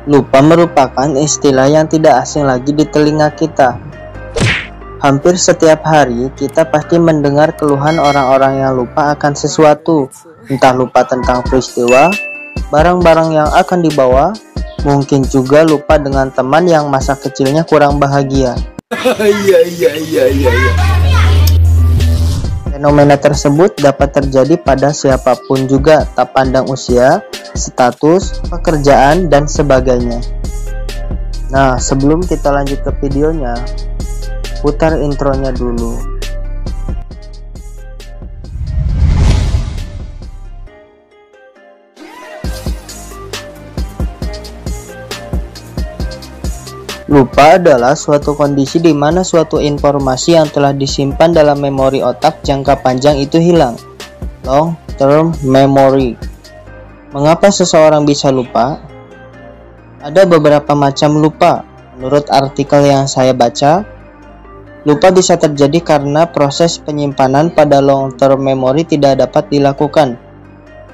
Lupa merupakan istilah yang tidak asing lagi di telinga kita. Hampir setiap hari kita pasti mendengar keluhan orang-orang yang lupa akan sesuatu, entah lupa tentang peristiwa, barang-barang yang akan dibawa, mungkin juga lupa dengan teman yang masa kecilnya kurang bahagia. Iya. Fenomena tersebut dapat terjadi pada siapapun juga, tak pandang usia, status, pekerjaan, dan sebagainya. Nah, sebelum kita lanjut ke videonya, putar intronya dulu. Lupa adalah suatu kondisi di mana suatu informasi yang telah disimpan dalam memori otak jangka panjang itu hilang. Long term memory. Mengapa seseorang bisa lupa? Ada beberapa macam lupa. Menurut artikel yang saya baca, lupa bisa terjadi karena proses penyimpanan pada long term memory tidak dapat dilakukan,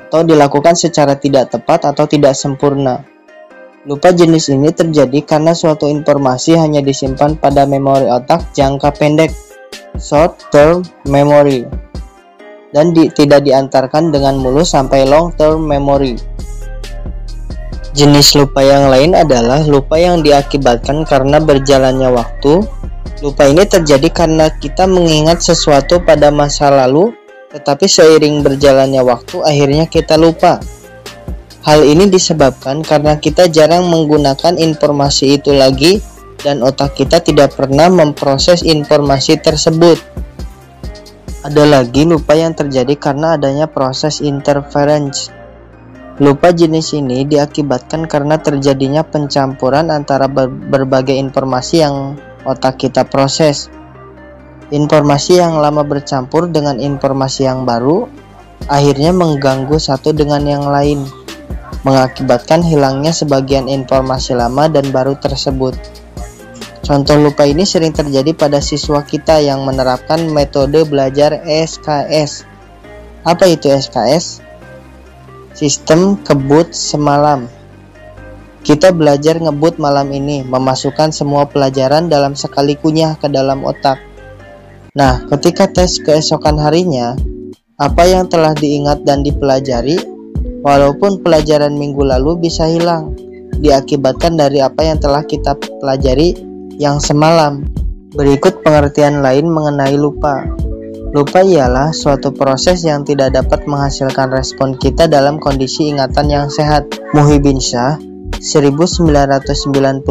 atau dilakukan secara tidak tepat atau tidak sempurna. Lupa jenis ini terjadi karena suatu informasi hanya disimpan pada memori otak jangka pendek, short term memory, dan tidak diantarkan dengan mulus sampai long term memory. Jenis lupa yang lain adalah lupa yang diakibatkan karena berjalannya waktu. Lupa ini terjadi karena kita mengingat sesuatu pada masa lalu, tetapi seiring berjalannya waktu akhirnya kita lupa. Hal ini disebabkan karena kita jarang menggunakan informasi itu lagi dan otak kita tidak pernah memproses informasi tersebut. Ada lagi lupa yang terjadi karena adanya proses interference. Lupa jenis ini diakibatkan karena terjadinya pencampuran antara berbagai informasi yang otak kita proses. Informasi yang lama bercampur dengan informasi yang baru, akhirnya mengganggu satu dengan yang lain, mengakibatkan hilangnya sebagian informasi lama dan baru tersebut. Contoh lupa ini sering terjadi pada siswa kita yang menerapkan metode belajar SKS. Apa itu SKS? Sistem kebut semalam. Kita belajar ngebut malam ini, memasukkan semua pelajaran dalam sekali kunyah ke dalam otak. Nah, ketika tes keesokan harinya, apa yang telah diingat dan dipelajari walaupun pelajaran minggu lalu bisa hilang, diakibatkan dari apa yang telah kita pelajari yang semalam. Berikut pengertian lain mengenai lupa. Lupa ialah suatu proses yang tidak dapat menghasilkan respon kita dalam kondisi ingatan yang sehat. Muhyiddin Shah, 1996,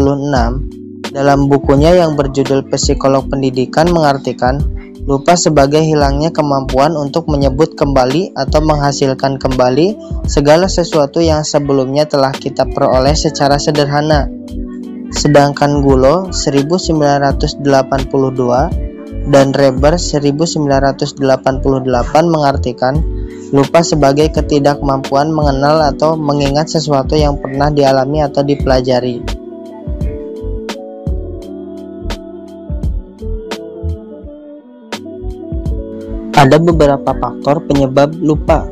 dalam bukunya yang berjudul Psikolog Pendidikan mengartikan lupa sebagai hilangnya kemampuan untuk menyebut kembali atau menghasilkan kembali segala sesuatu yang sebelumnya telah kita peroleh secara sederhana. Sedangkan Gulo 1982 dan Reber 1988 mengartikan lupa sebagai ketidakmampuan mengenal atau mengingat sesuatu yang pernah dialami atau dipelajari. Ada beberapa faktor penyebab lupa.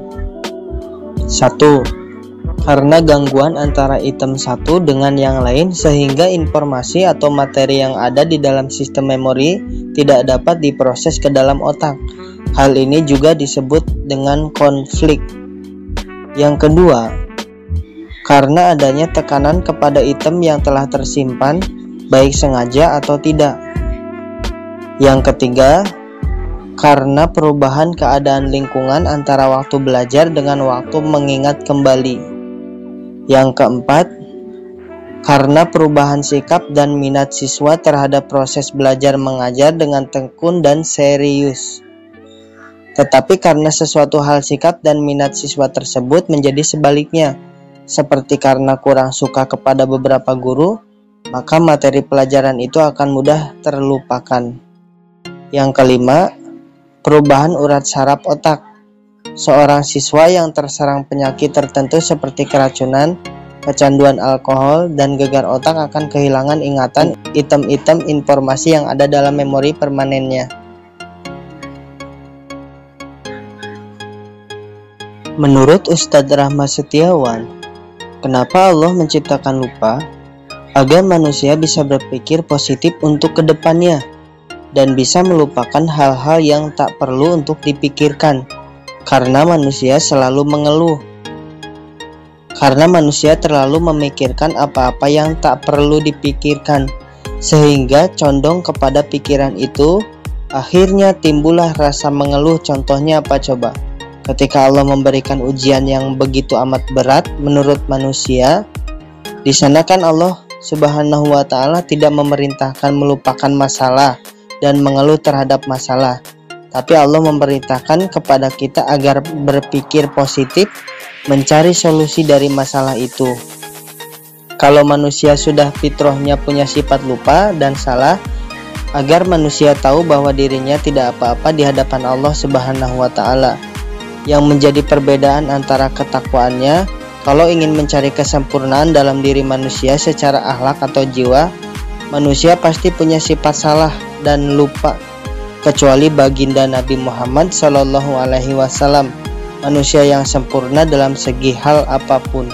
1. Karena gangguan antara item satu dengan yang lain sehingga informasi atau materi yang ada di dalam sistem memori tidak dapat diproses ke dalam otak. Hal ini juga disebut dengan konflik. Yang kedua, karena adanya tekanan kepada item yang telah tersimpan, baik sengaja atau tidak. Yang ketiga, karena perubahan keadaan lingkungan antara waktu belajar dengan waktu mengingat kembali. Yang keempat, karena perubahan sikap dan minat siswa terhadap proses belajar mengajar dengan tekun dan serius. Tetapi karena sesuatu hal sikap dan minat siswa tersebut menjadi sebaliknya, seperti karena kurang suka kepada beberapa guru, maka materi pelajaran itu akan mudah terlupakan. Yang kelima, perubahan urat saraf otak. Seorang siswa yang terserang penyakit tertentu seperti keracunan, kecanduan alkohol, dan gegar otak akan kehilangan ingatan item-item informasi yang ada dalam memori permanennya. Menurut Ustadz Rahmat Setiawan, Kenapa Allah menciptakan lupa? Agar manusia bisa berpikir positif untuk kedepannya dan bisa melupakan hal-hal yang tak perlu untuk dipikirkan. Karena manusia selalu mengeluh. Karena manusia terlalu memikirkan apa-apa yang tak perlu dipikirkan, sehingga condong kepada pikiran itu. Akhirnya timbullah rasa mengeluh. Contohnya apa coba? Ketika Allah memberikan ujian yang begitu amat berat menurut manusia, di sana kan Allah Subhanahu wa ta'ala tidak memerintahkan melupakan masalah dan mengeluh terhadap masalah, tapi Allah memerintahkan kepada kita agar berpikir positif, mencari solusi dari masalah itu. Kalau manusia sudah fitrahnya punya sifat lupa dan salah, agar manusia tahu bahwa dirinya tidak apa-apa di hadapan Allah Subhanahu wa ta'ala. Yang menjadi perbedaan antara ketakwaannya, kalau ingin mencari kesempurnaan dalam diri manusia secara akhlak atau jiwa, manusia pasti punya sifat salah dan lupa, kecuali baginda Nabi Muhammad SAW, manusia yang sempurna dalam segi hal apapun.